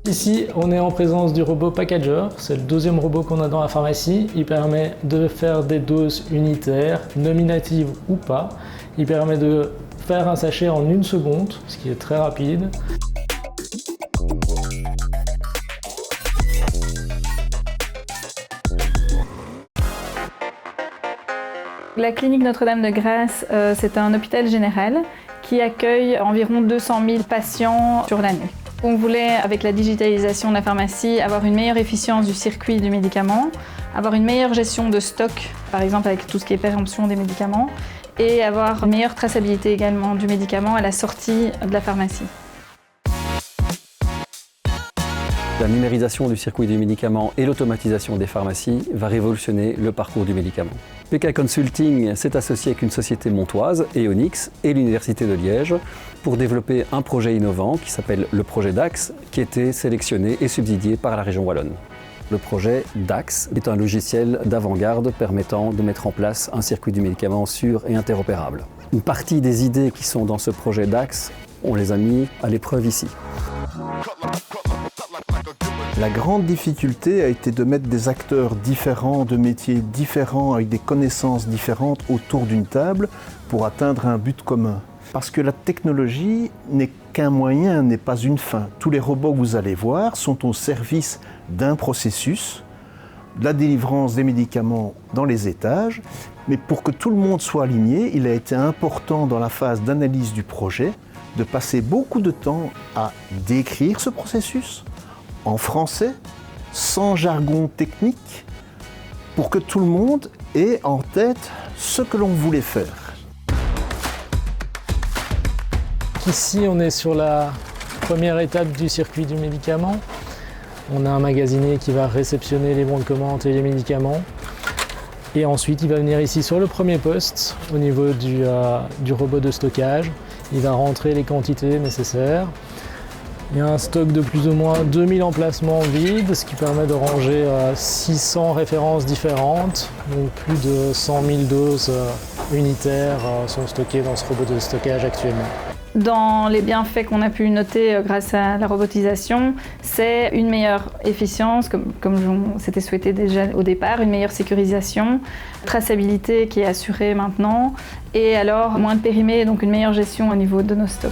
Ici, on est en présence du robot Packager. C'est le deuxième robot qu'on a dans la pharmacie. Il permet de faire des doses unitaires, nominatives ou pas. Il permet de faire un sachet en 1 seconde, ce qui est très rapide. La clinique Notre-Dame-de-Grâce, c'est un hôpital général qui accueille environ 200 000 patients sur l'année. On voulait, avec la digitalisation de la pharmacie, avoir une meilleure efficience du circuit du médicament, avoir une meilleure gestion de stock, par exemple avec tout ce qui est péremption des médicaments, et avoir une meilleure traçabilité également du médicament à la sortie de la pharmacie. La numérisation du circuit du médicament et l'automatisation des pharmacies va révolutionner le parcours du médicament. PK Consulting s'est associé avec une société montoise, Eonix, et l'Université de Liège pour développer un projet innovant qui s'appelle le projet DAX, qui a été sélectionné et subsidié par la région wallonne. Le projet DAX est un logiciel d'avant-garde permettant de mettre en place un circuit du médicament sûr et interopérable. Une partie des idées qui sont dans ce projet DAX, on les a mis à l'épreuve ici. La grande difficulté a été de mettre des acteurs différents, de métiers différents, avec des connaissances différentes autour d'une table pour atteindre un but commun. Parce que la technologie n'est qu'un moyen, n'est pas une fin. Tous les robots que vous allez voir sont au service d'un processus, de la délivrance des médicaments dans les étages. Mais pour que tout le monde soit aligné, il a été important dans la phase d'analyse du projet de passer beaucoup de temps à décrire ce processus en français, sans jargon technique, pour que tout le monde ait en tête ce que l'on voulait faire. Ici, on est sur la première étape du circuit du médicament. On a un magasinier qui va réceptionner les bons de commande et les médicaments. Et ensuite, il va venir ici sur le premier poste, au niveau du robot de stockage. Il va rentrer les quantités nécessaires. Il y a un stock de plus ou moins 2000 emplacements vides, ce qui permet de ranger 600 références différentes. Donc plus de 100 000 doses unitaires sont stockées dans ce robot de stockage actuellement. Dans les bienfaits qu'on a pu noter grâce à la robotisation, c'est une meilleure efficience, comme c'était souhaité déjà au départ, une meilleure sécurisation, traçabilité qui est assurée maintenant, et alors moins de périmés, donc une meilleure gestion au niveau de nos stocks.